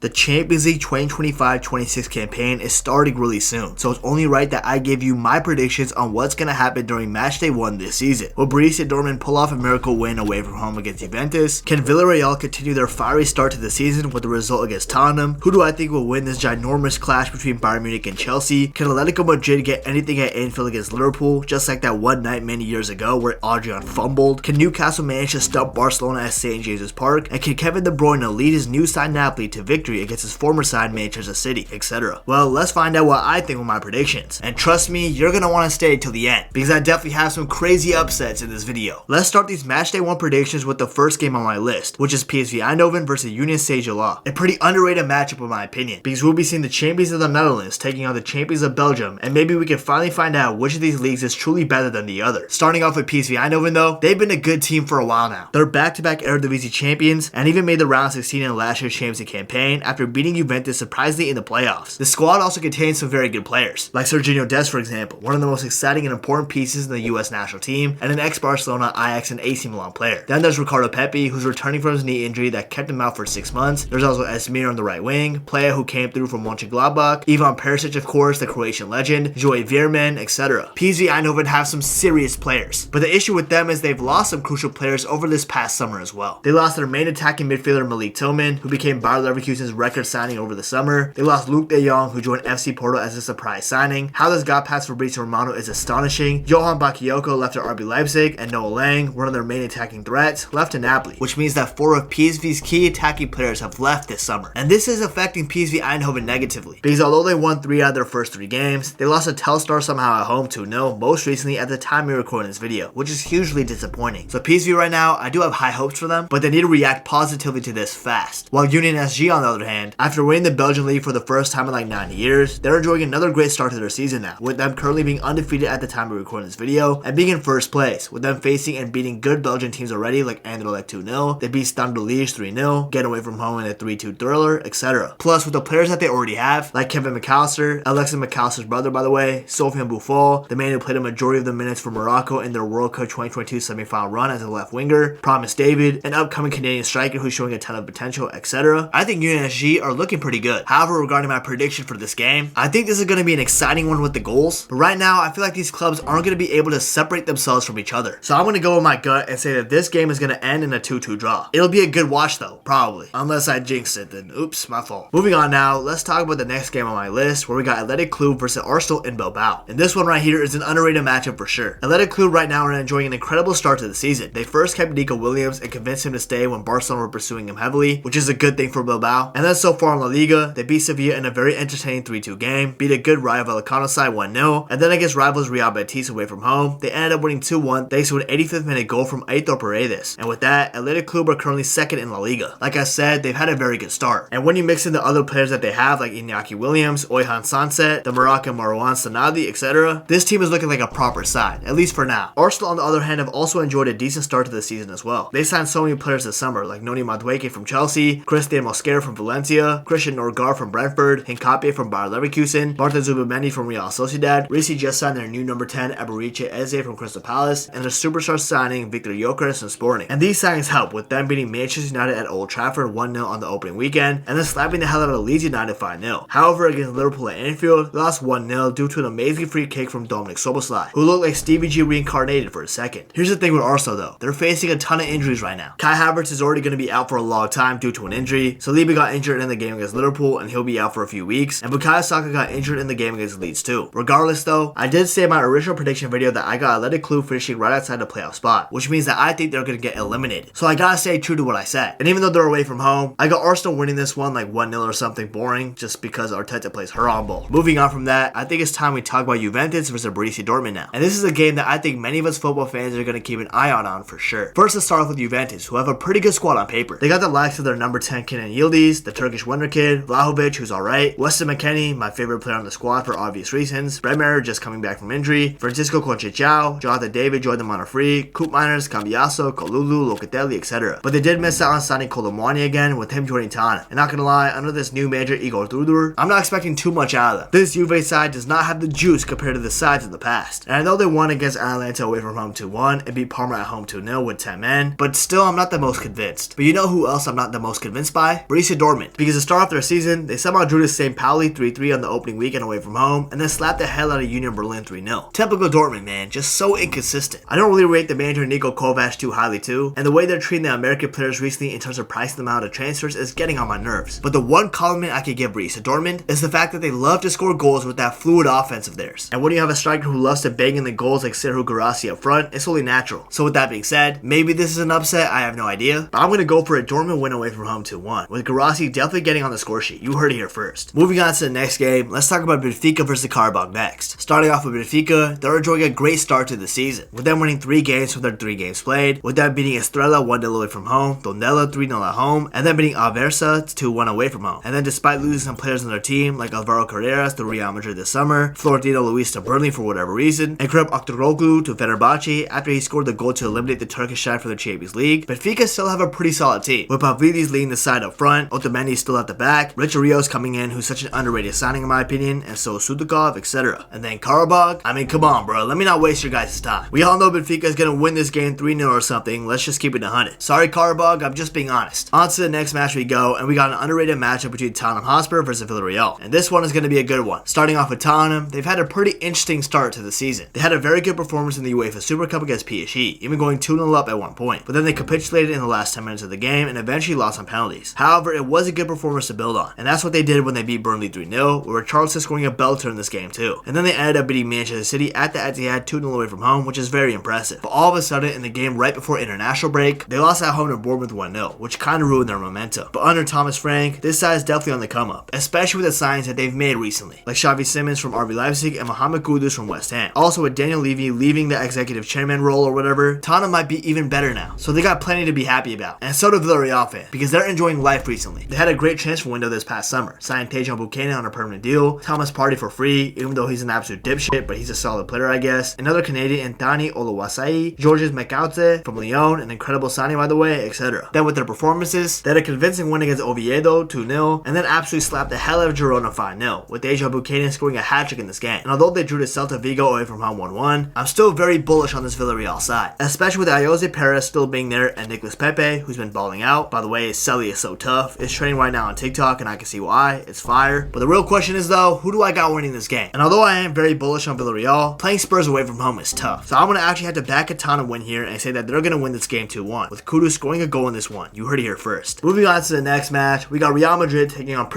The Champions League 2025-26 campaign is starting really soon, so it's only right that I give you my predictions on what's going to happen during Matchday 1 this season. Will Borussia Dortmund pull off a miracle win away from home against Juventus? Can Villarreal continue their fiery start to the season with the result against Tottenham? Who do I think will win this ginormous clash between Bayern Munich and Chelsea? Can Atletico Madrid get anything at Anfield against Liverpool, just like that one night many years ago where Adrian fumbled? Can Newcastle manage to stump Barcelona at St. James's Park? And can Kevin De Bruyne lead his new side Napoli to victory against his former side Manchester City, etc.? Well, let's find out what I think with my predictions. And trust me, you're going to want to stay till the end, because I definitely have some crazy upsets in this video. Let's start these Matchday 1 predictions with the first game on my list, which is PSV Eindhoven versus Union Saint-Gilloise. A pretty underrated matchup in my opinion, because we'll be seeing the champions of the Netherlands taking on the champions of Belgium, and maybe we can finally find out which of these leagues is truly better than the other. Starting off with PSV Eindhoven though, they've been a good team for a while now. They're back-to-back Eredivisie champions, and even made the round 16 in last year's Champions League campaign after beating Juventus surprisingly in the playoffs. The squad also contains some very good players, like Serginho Dest for example, one of the most exciting and important pieces in the US national team, and an ex-Barcelona, Ajax, and AC Milan player. Then there's Ricardo Pepi, who's returning from his knee injury that kept him out for 6 months. There's also Esmir on the right wing, player who came through from Mönchengladbach, Ivan Perisic of course, the Croatian legend, Joey Veerman, etc. PSV Eindhoven have some serious players, but the issue with them is they've lost some crucial players over this past summer as well. They lost their main attacking midfielder Malik Tillman, who became Bayer Leverkusen's record signing over the summer. They lost Luke de Jong, who joined FC Porto as a surprise signing. How this got past Fabrizio Romano is astonishing. Johan Bakayoko left to RB Leipzig, and Noah Lang, one of their main attacking threats, left to Napoli, which means that 4 of PSV's key attacking players have left this summer. And this is affecting PSV Eindhoven negatively, because although they won 3 out of their first 3 games, they lost to Telstar somehow at home 2-0, most recently at the time we recording this video, which is hugely disappointing. So PSV right now, I do have high hopes for them, but they need to react positively to this fast. While Union SG on the other hand, after winning the Belgian league for the first time in like 9 years, they're enjoying another great start to their season now, with them currently being undefeated at the time we recording this video, and being in first place, with them facing and beating good Belgian teams already like Anderlecht 2-0, they beat Standard Liège 3-0, get away from home in a 3-2 thriller, etc. Plus, with the players that they already have, like Kevin McAllister, Alexis McAllister's brother by the way, Sofiane Buffon, the man who played a majority of the minutes for Morocco in their World Cup 2022 semi-final run as a left winger, Promise David, an upcoming Canadian striker who's showing a ton of potential, etc. I think Union SG are looking pretty good. However, regarding my prediction for this game, I think this is going to be an exciting one with the goals, but right now I feel like these clubs aren't going to be able to separate themselves from each other. So I'm going to go with my gut and say that this game is going to end in a 2-2 draw. It'll be a good watch though, probably. Unless I jinx it, then oops, my fault. Moving on now, let's talk about the next game on my list, where we got Athletic Club versus Arsenal in Bilbao. And this one right here is an underrated matchup for sure. Athletic Club right now are enjoying an incredible start to the season. They first kept Nico Williams and convinced him to stay when Barcelona were pursuing him heavily, which is a good thing for Bilbao. And then so far in La Liga, they beat Sevilla in a very entertaining 3-2 game, beat a good rival Vallecano side 1-0, and then against rivals Real Betis away from home, they ended up winning 2-1 thanks to an 85th minute goal from Aitor Paredes. And with that, Athletic Club are currently second in La Liga. Like I said, they've had a very good start. And when you mix in the other players that they have, like Iñaki Williams, Oyhan Sanset, the Moroccan Marwan Sanadi, etc., this team is looking like a proper side, at least for now. Arsenal on the other hand have also enjoyed a decent start to the season as well. They signed so many players this summer, like Noni Madueke from Chelsea, Christian Mosquera from Valencia, Christian Norgard from Brentford, Hincapié from Bayer Leverkusen, Martin Zubimendi from Real Sociedad, Ricci just signed their new number 10 Abariche Eze from Crystal Palace, and their superstar signing Victor Gyökeres from Sporting. And these signings help, with them beating Manchester United at Old Trafford 1-0 on the opening weekend, and then slapping the hell out of Leeds United 5-0. However, against Liverpool at Anfield, they lost 1-0 due to an amazing free kick from Dominic Szoboszlai, who looked like Stevie G reincarnated for a second. Here's the thing with Arsenal though, they're facing a ton of injuries right now. Kai Havertz is already going to be out for a long time due to an injury. Saliba got injured in the game against Liverpool and he'll be out for a few weeks, and Bukayo Saka got injured in the game against Leeds too. Regardless though, I did say in my original prediction video that I got Athletic Club finishing right outside the playoff spot, which means that I think they're going to get eliminated. So I gotta stay true to what I said. And even though they're away from home, I got Arsenal winning this one like 1-0 or something boring, just because Arteta plays Haram ball. Moving on from that, I think it's time we talk about Juventus versus Borussia Dortmund now. And this is a game that I think many of us football fans are going to keep an eye on for sure. First, let's start off with Juventus, who have a pretty good squad on paper. They got the likes of their number 10 Kenan Yildiz, the Turkish wonder kid, Vlahovic, who's alright, Weston McKennie, my favorite player on the squad for obvious reasons, Bremer just coming back from injury, Francisco Conceição, Jonathan David joined them on a free, Koopmeiners, Cambiasso, Kalulu, Locatelli, etc. But they did miss out on signing Colomwani again, with him joining Tana. And not gonna lie, under this new manager Igor Tudor, I'm not expecting too much out of them. This Juve side does not have the juice compared to the sides in the past. And I know they won against Atalanta away from home 2-1 and beat Parma at home 2-0 with 10 men, but still I'm not the most convinced. But you know who else I'm not the most convinced by? Borussia Dortmund. Dortmund, because to start off their season, they somehow drew to St. Pauli 3-3 on the opening weekend away from home, and then slapped the hell out of Union Berlin 3-0. Typical Dortmund, man, just so inconsistent. I don't really rate the manager Niko Kovac too highly too, and the way they're treating the American players recently in terms of pricing them out of transfers is getting on my nerves. But the one compliment I could give Borussia Dortmund is the fact that they love to score goals with that fluid offense of theirs. And when you have a striker who loves to bang in the goals like Serhou Guirassy up front, it's only natural. So with that being said, maybe this is an upset, I have no idea, but I'm going to go for a Dortmund win away from home 2-1, with Guirassy definitely getting on the score sheet. You heard it here first. Moving on to the next game, let's talk about Benfica versus Qarabag next. Starting off with Benfica, they're enjoying a great start to the season, with them winning 3 games from their 3 games played, with them beating Estrela 1-0 away from home, Tondela 3-0 at home, and then beating Aversa 2-1 away from home. And then despite losing some players on their team, like Alvaro Carreras to Real Madrid this summer, Florentino Luis to Burnley for whatever reason, and Krep Aktürkoğlu to Fenerbahçe after he scored the goal to eliminate the Turkish side from the Champions League, Benfica still have a pretty solid team, with Pavlidis leading the side up front, Otamendi still at the back, Richard Rios coming in, who's such an underrated signing in my opinion, and so is Sudakov, etc. And then Qarabag, I mean come on bro, let me not waste your guys' time. We all know Benfica is going to win this game 3-0 or something, let's just keep it 100. Sorry Qarabag, I'm just being honest. On to the next match we go, and we got an underrated matchup between Tottenham Hotspur versus Villarreal, and this one is going to be a good one. Starting off with Tottenham, they've had a pretty interesting start to the season. They had a very good performance in the UEFA Super Cup against PSG, even going 2-0 up at one point, but then they capitulated in the last 10 minutes of the game and eventually lost on penalties. However, it was a good performance to build on, and that's what they did when they beat Burnley 3-0, with Richarlison scoring a belter in this game too. And then they ended up beating Manchester City at the Etihad 2-0 away from home, which is very impressive. But all of a sudden, in the game right before international break, they lost at home to Bournemouth 1-0, which kind of ruined their momentum. But under Thomas Frank, this side is definitely on the come up, especially with the signings that they've made recently, like Xavi Simons from RB Leipzig and Mohamed Kudus from West Ham. Also with Daniel Levy leaving the executive chairman role or whatever, Tottenham might be even better now. So they got plenty to be happy about. And so do Villarreal fans, because they're enjoying life recently. They had a great transfer window this past summer, signed Tejan Buchanan on a permanent deal, Thomas Partey for free, even though he's an absolute dipshit, but he's a solid player I guess, another Canadian Anthony Oluwasai, Georges Mekautse from Lyon, an incredible signing by the way, etc. Then with their performances, they had a convincing win against Oviedo 2-0, and then absolutely slapped the hell out of Girona 5-0, with Tejan Buchanan scoring a hat-trick in this game. And although they drew to Celta Vigo away from home 1-1, I'm still very bullish on this Villarreal side, especially with Ayoze Perez still being there and Nicolas Pepe, who's been balling out. By the way, Selly is so tough. It's training right now on TikTok and I can see why. It's fire. But the real question is though, who do I got winning this game? And although I am very bullish on Villarreal, playing Spurs away from home is tough. So I'm going to actually have to back a Tottenham win here and say that they're going to win this game 2-1, with Kudus scoring a goal in this one. You heard it here first. Moving on to the next match, we got Real Madrid taking on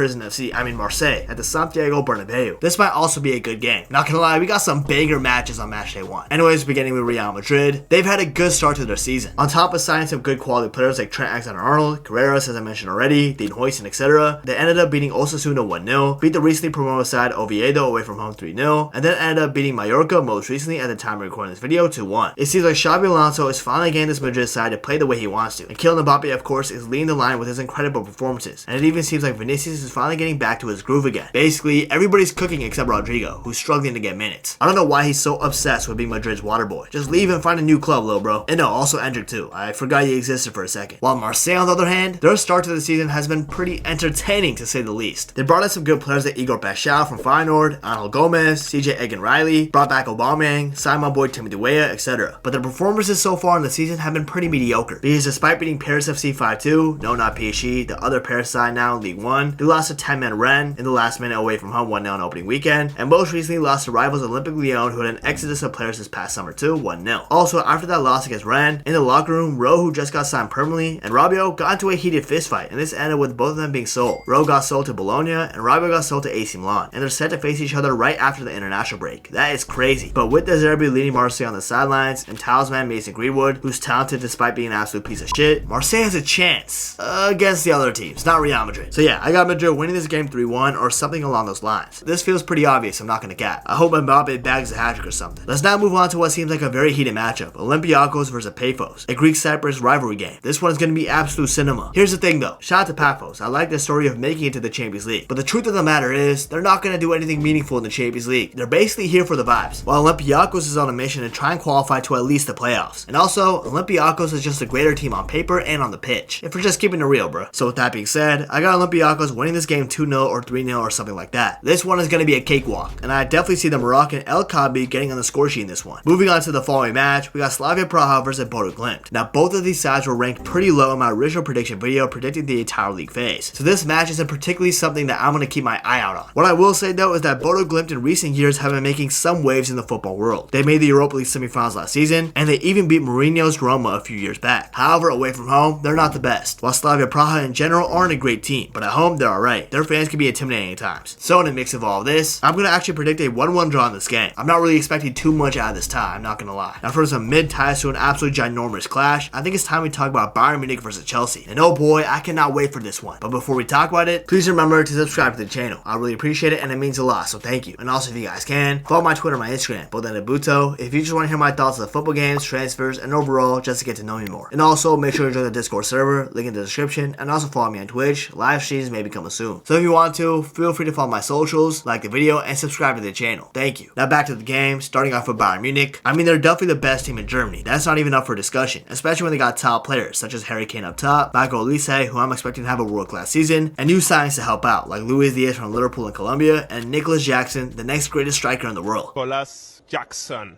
Marseille at the Santiago Bernabeu. This might also be a good game. Not gonna lie, we got some banger matches on matchday 1. Anyways, beginning with Real Madrid, they've had a good start to their season. On top of signing some good quality players like Trent Alexander-Arnold, Carreras as I mentioned already, Dean Huijsen, etc. They ended up beating Osasuna 1-0, beat the recently promoted side Oviedo away from home 3-0, and then ended up beating Mallorca most recently at the time of recording this video 2-1. It seems like Xabi Alonso is finally getting this Madrid side to play the way he wants to, and Kylian Mbappe of course is leading the line with his incredible performances, and it even seems like Vinicius is finally getting back to his groove again. Basically, everybody's cooking except Rodrigo, who's struggling to get minutes. I don't know why he's so obsessed with being Madrid's water boy. Just leave and find a new club, little bro. And no, also Endrick too. I forgot he existed for a second. While Marseille, on the other hand, their start to the season has been pretty entertaining to say the least. They brought in some good players like Igor Paschal from Feyenoord, Angel Gomez, CJ Egan-Riley, brought back Aubameyang, signed my boy Timothy Weah, etc. But their performances so far in the season have been pretty mediocre, because despite beating Paris FC 5-2, no not PSG, the other Paris side now in League 1, they lost to 10-man Rennes in the last minute away from home 1-0 on opening weekend, and most recently lost to rivals Olympique Lyon, who had an exodus of players this past summer too, 1-0. Also, after that loss against Rennes, in the locker room, Rowe, who just got signed permanently, and Rabiot got into a heated fistfight, and this ended with both of them being sold. Rowe got sold to Bologna, and Rabiot got sold to AC Milan, and they're set to face each other right after the international break. That is crazy. But with De Zerbi leading Marseille on the sidelines, and talisman Mason Greenwood, who's talented despite being an absolute piece of shit, Marseille has a chance against the other teams, not Real Madrid. So yeah, I got Madrid winning this game 3-1 or something along those lines. This feels pretty obvious, I'm not gonna cap. I hope Mbappe bags a hat-trick or something. Let's now move on to what seems like a very heated matchup, Olympiacos versus Pafos, a Greek-Cyprus rivalry game. This one is gonna be absolute cinema. Here's the thing though, shout out to Pafos, I like the story of making it to the Champions League, but the truth of the matter is, they're not gonna do anything meaningful in the Champions League. They're basically here for the vibes, while Olympiacos is on a mission to try and qualify to at least the playoffs. And also, Olympiacos is just a greater team on paper and on the pitch, if we're just keeping it real, bro. So with that being said, I got Olympiacos winning this game 2-0 or 3-0 or something like that. This one is gonna be a cakewalk, and I definitely see the Moroccan El Khabi getting on the score sheet in this one. Moving on to the following match, we got Slavia Praha versus Bodo Glimt. Now both of these sides were ranked pretty low in my original prediction video predicting the entire League league phase. So this match isn't particularly something that I'm going to keep my eye out on. What I will say though is that Bodo Glimt in recent years have been making some waves in the football world. They made the Europa League semifinals last season, and they even beat Mourinho's Roma a few years back. However, away from home, they're not the best, while Slavia Praha in general aren't a great team, but at home, they're alright. Their fans can be intimidating at times. So in a mix of all of this, I'm going to actually predict a 1-1 draw in this game. I'm not really expecting too much out of this tie, I'm not going to lie. Now for some mid-ties to an absolute ginormous clash, I think it's time we talk about Bayern Munich versus Chelsea. And oh boy, I cannot wait for this one. But before we talk about it, please remember to subscribe to the channel. I really appreciate it and it means a lot, so thank you. And also if you guys can, follow my Twitter and my Instagram, Bodo, if you just want to hear my thoughts on the football games, transfers, and overall just to get to know me more. And also make sure to join the Discord server, link in the description, and also follow me on Twitch. Live streams may be coming soon. So if you want to, feel free to follow my socials, like the video, and subscribe to the channel. Thank you. Now back to the game, starting off with Bayern Munich. I mean, they're definitely the best team in Germany. That's not even up for discussion, especially when they got top players such as Harry Kane up top, Michael Olise, who I'm expecting to have a world-class season, and new signings to help out, like Luis Diaz from Liverpool and Colombia, and Nicolas Jackson, the next greatest striker in the world. Nicolas Jackson.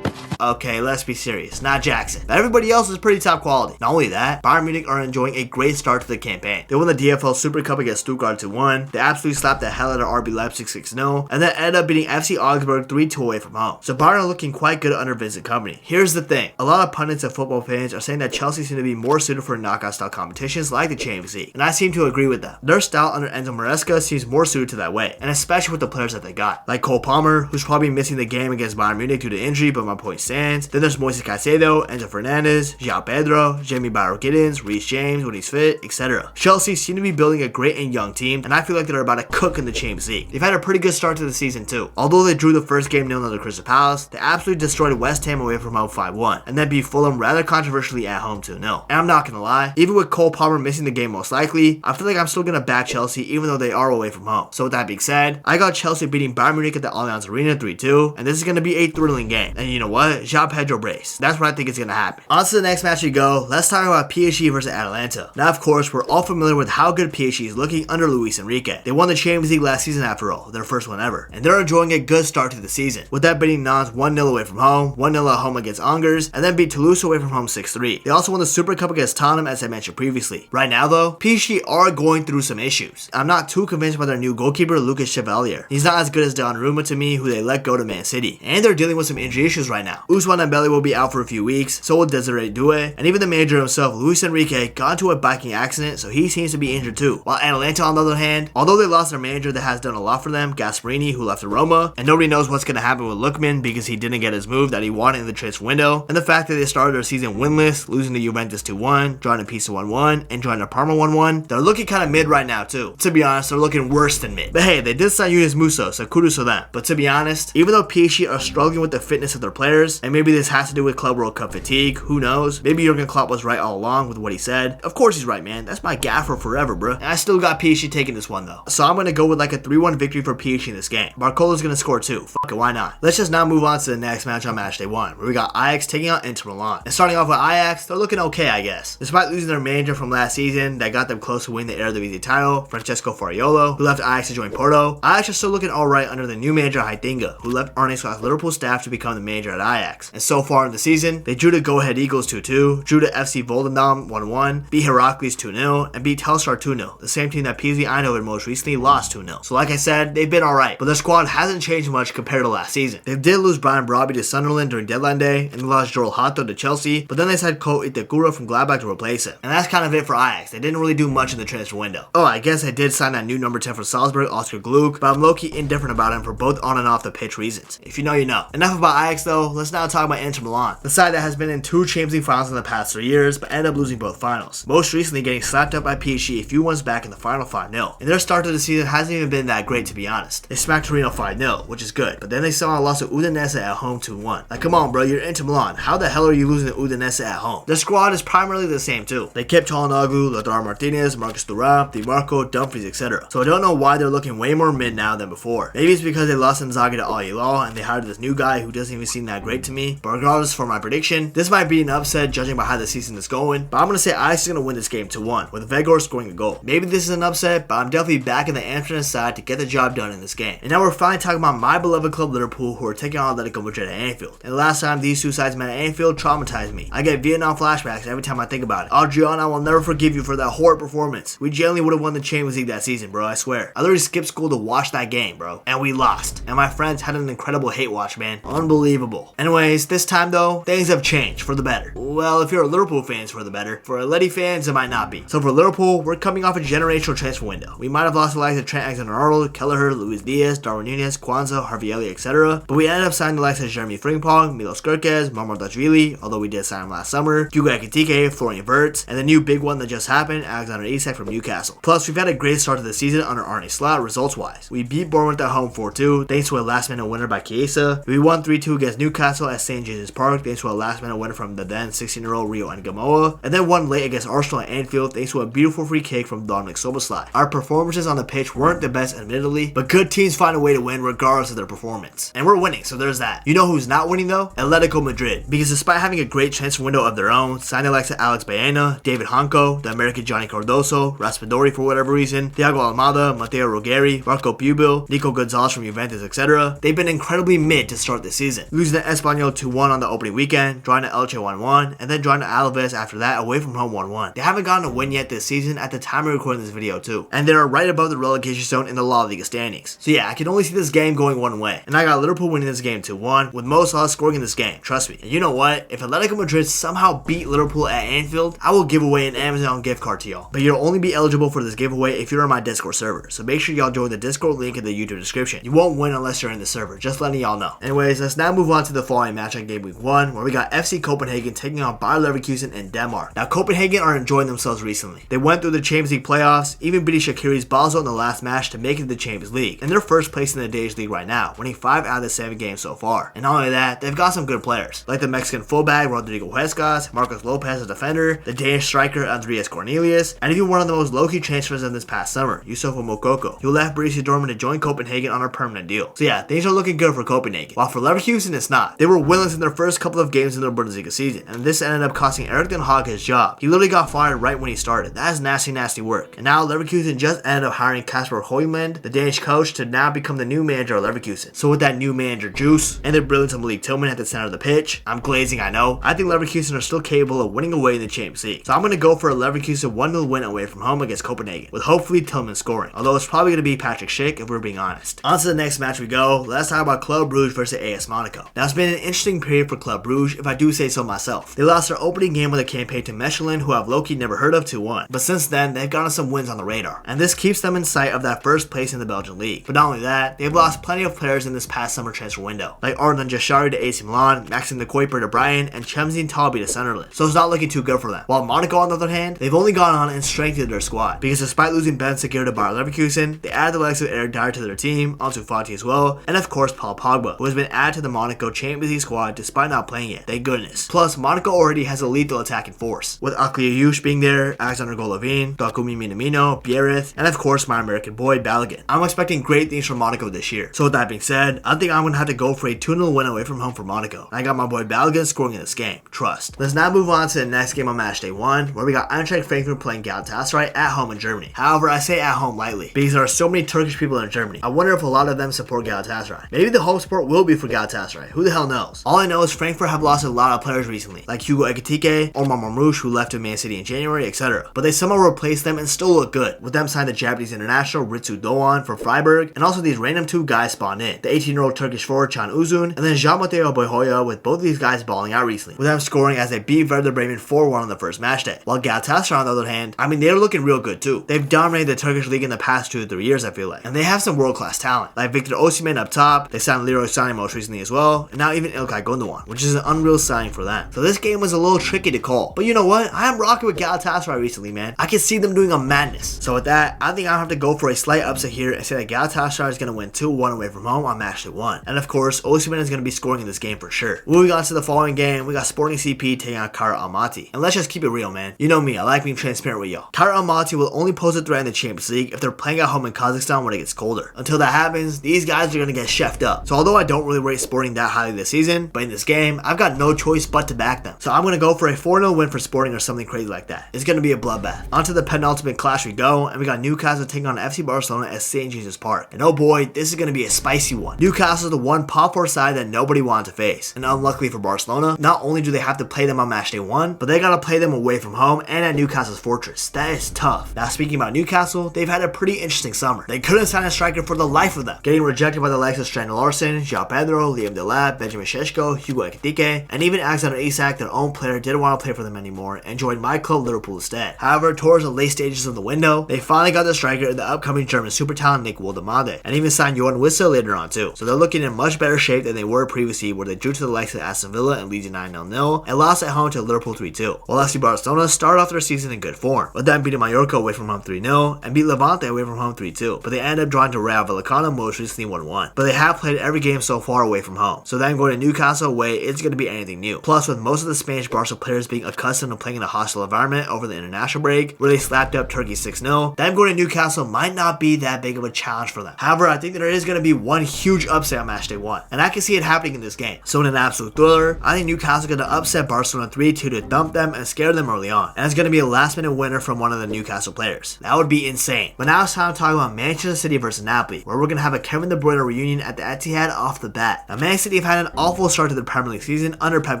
Okay, let's be serious, not Jackson. But everybody else is pretty top quality. Not only that, Bayern Munich are enjoying a great start to the campaign. They won the DFL Super Cup against Stuttgart 2-1. They absolutely slapped the hell out of RB Leipzig 6-0, and then ended up beating FC Augsburg 3-2 away from home. So Bayern are looking quite good under Vincent Kompany. Here's the thing, a lot of pundits and football fans are saying that Chelsea seem to be more suited for knockout style competitions like the Champions League, and I seem to agree with them. Their style under Enzo Maresca seems more suited to that way, and especially with the players that they got, like Cole Palmer, who's probably missing the game against Bayern Munich due to injury, but my point stands. Then there's Moises Caicedo, Enzo Fernandez, João Pedro, Jamie Barrow-Giddens, Reece James when he's fit, etc. Chelsea seem to be building a great and young team, and I feel like they're about to cook in the Champions League. They've had a pretty good start to the season too. Although they drew the first game 0-0 under Crystal Palace, they absolutely destroyed West Ham away from home 5-1, and then beat Fulham rather controversially at home 2-0. And I'm not gonna lie, even with Cole Palmer missing the game most likely, I feel like I'm still gonna back Chelsea even though they are away from home. So with that being said, I got Chelsea beating Bayern Munich at the Allianz Arena 3-2, and this is gonna be a thrilling game. And you know what? João Pedro brace. That's what I think is gonna happen. On to the next match we go. Let's talk about PSG versus Atalanta. Now of course, we're all familiar with how good PSG is looking under Luis Enrique. They won the Champions League last season after all, their first one ever, and they're enjoying a good start to the season, with that beating Nantes 1-0 away from home, 1-0 at home against Angers, and then beat Toulouse away from home 6-3. They also won the Super Cup against Tottenham as I mentioned previously. Right now though, PSG are going through some issues. I'm not too convinced by their new goalkeeper Lucas Chevalier. He's not as good as Donnarumma to me, who they let go to Man City, and they're dealing with some injury issues right now. Ousmane Dembele will be out for a few weeks, so will Desiree Doué, and even the manager himself, Luis Enrique, got into a biking accident, so he seems to be injured too. While Atalanta on the other hand, although they lost their manager that has done a lot for them, Gasperini, who left to Roma, and nobody knows what's going to happen with Lookman because he didn't get his move that he wanted in the transfer window, and the fact that they started their season winless, losing to Juventus 2-1, drawing a Pisa 1-1, and drawing a Parma 1-1, they're looking kind of mid right now too. To be honest, they're looking worse than mid. But hey, they did sign Yunus Musa, so kudos to them. But to be honest, even though PSG are struggling with the fitness of their players, and maybe this has to do with Club World Cup fatigue, who knows? Maybe Jurgen Klopp was right all along with what he said. Of course he's right, man. That's my gaffer forever, bro. And I still got PSG taking this one though. So I'm gonna go with like a 3-1 victory for PSG in this game. Barcola's gonna score too. Fuck it, why not? Let's just now move on to the next match on Matchday 1, where we got Ajax taking on Inter Milan. And starting off with Ajax, they're looking okay, I guess. Despite losing their manager from last season that got them close to winning the Eredivisie title, Francesco Fariolo, who left Ajax to join Porto, Ajax are still looking alright under the new manager Heitinga, who left Arne Slot's Liverpool staff to become the manager at Ajax. And so far in the season, they drew to Go Ahead Eagles 2-2, drew to FC Volendam 1-1, beat Heracles 2-0, and beat Telstar 2-0, the same team that PSV Eindhoven most recently lost 2-0. So like I said, they've been alright, but their squad hasn't changed much compared to last season. They did lose Brian Brobby to Sunderland during deadline day, and they lost Joel Hato to Chelsea, but then they signed Ko Itakura from Gladbach to replace him. And that's kind of it for Ajax. They didn't really do much in the transfer window. Oh, I guess they did sign that new number 10 for Salzburg, Oscar Gluck, but I'm low-key indifferent about him for both on and off the pitch reasons. If you know, you know. Enough about Ajax though, let's now talk about Inter Milan, the side that has been in 2 Champions League finals in the past 3 years, but ended up losing both finals. Most recently getting slapped up by PSG a few months back in the final 5-0. And their start to the season hasn't even been that great to be honest. They smacked Torino 5-0, which is good, but then they saw a loss to Udinese at home 2-1. Like come on bro, you're Inter Milan. How the hell are you losing to Udinese at home? Their squad is primarily the same too. They kept Çalhanoğlu, Lautaro Martinez, Marcus Thuram, Di Marco, Dumfries, etc. So I don't know why they're looking way more mid now than before. Maybe it's because they lost Inzaghi to Al Hilal and they hired this new guy who doesn't even seem that great weight to me. But regardless, for my prediction, this might be an upset judging by how the season is going, but I'm going to say Ajax is going to win this game 2-1, with Vegor scoring a goal. Maybe this is an upset, but I'm definitely back in the Amsterdam side to get the job done in this game. And now we're finally talking about my beloved club Liverpool, who are taking on Atletico Madrid at Anfield. And the last time these two sides met at Anfield traumatized me. I get Vietnam flashbacks every time I think about it. Adrian, I will never forgive you for that horrid performance. We genuinely would have won the Champions League that season, bro, I swear. I literally skipped school to watch that game, bro. And we lost. And my friends had an incredible hate watch, man. Unbelievable. Anyways, this time though, things have changed for the better. Well, if you're a Liverpool fan, it's for the better. For Atleti fans, it might not be. So for Liverpool, we're coming off a generational transfer window. We might have lost the likes of Trent Alexander-Arnold, Kelleher, Luis Diaz, Darwin Núñez, Kwanzaa, Harvey Elliott, etc. But we ended up signing the likes of Jeremy Frimpong, Milos Kerkez, Marmardashvili, although we did sign him last summer, Hugo Ekitike, Florian Wirtz, and the new big one that just happened, Alexander Isak from Newcastle. Plus, we've had a great start to the season under Arne Slot results-wise. We beat Bournemouth at home 4-2, thanks to a last-minute winner by Chiesa. We won 3-2 against Newcastle at St. James's Park, thanks to a last-minute winner from the then 16-year-old Rio Ngamoa, and then won late against Arsenal at Anfield, thanks to a beautiful free kick from Dominic Szoboszlai. Our performances on the pitch weren't the best, admittedly, but good teams find a way to win regardless of their performance. And we're winning, so there's that. You know who's not winning though? Atletico Madrid. Because despite having a great transfer window of their own, signing the likes of Alex Baena, David Hanko, the American Johnny Cardoso, Raspadori for whatever reason, Thiago Almada, Matteo Ruggeri, Marco Pubil, Nico Gonzalez from Juventus, etc. They've been incredibly mid to start the season, losing to Espanyol 2-1 on the opening weekend, drawing to Elche 1-1, and then drawing to Alaves after that away from home 1-1. They haven't gotten a win yet this season at the time of recording this video too, and they're right above the relegation zone in the La Liga standings. So yeah, I can only see this game going one way, and I got Liverpool winning this game 2-1, with Mo Salah scoring in this game, trust me. And you know what? If Atletico Madrid somehow beat Liverpool at Anfield, I will give away an Amazon gift card to y'all. But you'll only be eligible for this giveaway if you're on my Discord server, so make sure y'all join the Discord link in the YouTube description. You won't win unless you're in the server, just letting y'all know. Anyways, let's now move on to the following match on game week 1, where we got FC Copenhagen taking on Bayer Leverkusen in Denmark. Now Copenhagen are enjoying themselves recently. They went through the Champions League playoffs, even beating Shaqiri's Basel in the last match to make it to the Champions League, and they're first place in the Danish league right now, winning 5 out of the 7 games so far. And not only that, they've got some good players, like the Mexican fullback Rodrigo Huescas, Marcos Lopez, a defender, the Danish striker Andreas Cornelius, and even one of the most low-key transfers of this past summer, Yusufa Moukoko, who left Borussia Dortmund to join Copenhagen on a permanent deal. So yeah, things are looking good for Copenhagen. While for Leverkusen, it's not. They were winless in their first couple of games in their Bundesliga season, and this ended up costing Erik ten Hag his job. He literally got fired right when he started. That is nasty work. And now Leverkusen just ended up hiring Kasper Højlund, the Danish coach, to now become the new manager of Leverkusen. So with that new manager juice, and the brilliance of Malik Tillman at the center of the pitch, I'm glazing, I know. I think Leverkusen are still capable of winning away in the Champions League. So I'm going to go for a Leverkusen 1-0 win away from home against Copenhagen, with hopefully Tillman scoring. Although it's probably going to be Patrick Schick if we're being honest. On to the next match we go. Let's talk about Club Brugge versus AS Monaco. Now it's been an interesting period for Club Brugge, if I do say so myself. They lost their opening game with a campaign to Mechelen, who I've low-key never heard of, 2-1. But since then, they've gotten some wins on the radar, and this keeps them in sight of that first place in the Belgian league. But not only that, they've lost plenty of players in this past summer transfer window, like Arnaud Jashari to AC Milan, Maxime de Kuiper to Brighton, and Chemzine Talbi to Sunderland. So it's not looking too good for them. While Monaco, on the other hand, they've only gone on and strengthened their squad, because despite losing Ben Seghir to Bayer Leverkusen, they added the likes of Eric Dyer to their team, Ansu Fati as well, and of course Paul Pogba, who has been added to the Monaco Champions League squad despite not playing yet. Thank goodness. Plus, Monaco already has a lethal attacking force, with Akli Ayush being there, Alexander Golovin, Takumi Minamino, Biereth, and of course my American boy Balogun. I'm expecting great things from Monaco this year. So with that being said, I think I'm going to have to go for a 2-0 win away from home for Monaco. I got my boy Balogun scoring in this game. Trust. Let's now move on to the next game on Matchday 1, where we got Eintracht Frankfurt playing Galatasaray at home in Germany. However, I say at home lightly, because there are so many Turkish people in Germany. I wonder if a lot of them support Galatasaray. Maybe the home support will be for Galatasaray. Who the hell knows? All I know is Frankfurt have lost a lot of players recently, like Hugo Ekitike, Omar Marmouche, who left to Man City in January, etc. But they somehow replaced them and still look good, with them signed the Japanese international Ritsu Doan for Freiburg, and also these random 2 guys spawned in, the 18-year-old Turkish forward Can Uzun, and then Jean-Matteo Boyhoya, with both of these guys balling out recently, with them scoring as they beat Werder Bremen 4-1 on the first match day. While Galatasaray, on the other hand, I mean, they're looking real good too. They've dominated the Turkish league in the past 2 to 3 years, I feel like, and they have some world-class talent, like Victor Osimhen up top. They signed Leroy Sané most recently as well, and now even İlkay Gundogan, which is an unreal signing for them. So this game was a little tricky to call, but you know what? I am rocking with Galatasaray recently, man. I can see them doing a madness. So with that, I think I'll have to go for a slight upset here and say that Galatasaray is going to win 2-1 away from home on Matchday 1. And of course, Osimhen is going to be scoring in this game for sure. Moving on to the following game, we got Sporting CP taking on Kairat Almaty. And let's just keep it real, man. You know me, I like being transparent with y'all. Kairat Almaty will only pose a threat in the Champions League if they're playing at home in Kazakhstan when it gets colder. Until that happens, these guys are going to get chefed up. So although I don't really rate Sporting that highly this this season, but in this game, I've got no choice but to back them. So I'm going to go for a 4-0 win for Sporting or something crazy like that. It's going to be a bloodbath. Onto the penultimate clash we go, and we got Newcastle taking on FC Barcelona at St. James's Park. And oh boy, this is going to be a spicy one. Newcastle is the one Pafos side that nobody wanted to face. And unluckily for Barcelona, not only do they have to play them on matchday 1, but they got to play them away from home and at Newcastle's fortress. That is tough. Now speaking about Newcastle, they've had a pretty interesting summer. They couldn't sign a striker for the life of them, getting rejected by the likes of Strand Larson, João Pedro, Liam Delap, Benjamin Šeško, Hugo Ekitike, and even Alexander Isak, their own player, didn't want to play for them anymore and joined my club Liverpool instead. However, towards the late stages of the window, they finally got the striker in the upcoming German super talent Nick Woldemade, and even signed Johan Wissa later on too. So they're looking in much better shape than they were previously, where they drew to the likes of Aston Villa and Leeds United 0-0 and lost at home to Liverpool 3-2. While FC Barcelona started off their season in good form, with them beating Mallorca away from home 3-0 and beat Levante away from home 3-2, but they ended up drawing to Rayo Vallecano most recently 1-1. But they have played every game so far away from home, so then going to Newcastle away, it's going to be anything new. Plus, with most of the Spanish Barca players being accustomed to playing in a hostile environment over the international break, where they slapped up Turkey 6-0, them going to Newcastle might not be that big of a challenge for them. However, I think that there is going to be one huge upset on matchday 1, and I can see it happening in this game. So in an absolute thriller, I think Newcastle is going to upset Barcelona 3-2 to dump them and scare them early on, and it's going to be a last minute winner from one of the Newcastle players. That would be insane. But now it's time to talk about Manchester City versus Napoli, where we're going to have a Kevin De Bruyne reunion at the Etihad off the bat. Now Man City have had an awful start to the Premier League season under Pep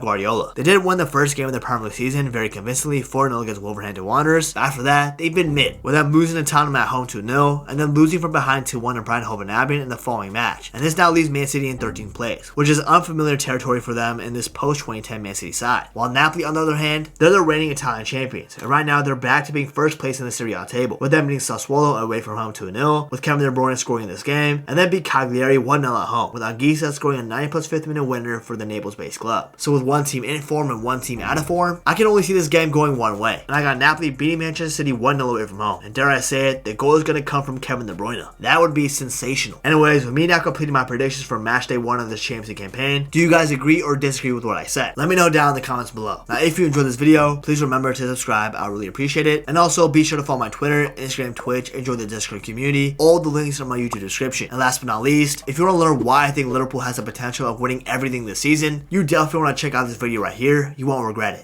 Guardiola. They did win the first game of the Premier League season very convincingly 4-0 against Wolverhampton Wanderers. After that, they've been mid, with them losing to Tottenham at home 2-0 and then losing from behind 2-1 to Brighton Hove Albion in the following match. And this now leaves Man City in 13th place, which is unfamiliar territory for them in this post-2010 Man City side. While Napoli, on the other hand, they're the reigning Italian champions, and right now they're back to being first place in the Serie A table, with them beating Sassuolo away from home 2-0, with Kevin De Bruyne scoring in this game, and then beat Cagliari 1-0 at home, with Anguissa scoring a 90+5th minute winner for the Naples-based club. So with one team in form and one team out of form, I can only see this game going one way, and I got Napoli beating Manchester City 1-0 away from home, and dare I say it, the goal is going to come from Kevin De Bruyne. That would be sensational. Anyways, with me now completing my predictions for matchday 1 of this Champions League campaign, do you guys agree or disagree with what I said? Let me know down in the comments below. Now if you enjoyed this video, please remember to subscribe, I really appreciate it, and also be sure to follow my Twitter, Instagram, Twitch, and join the Discord community. All the links are in my YouTube description. And last but not least, if you want to learn why I think Liverpool has the potential of winning everything this season, you definitely want to check out this video right here. You won't regret it.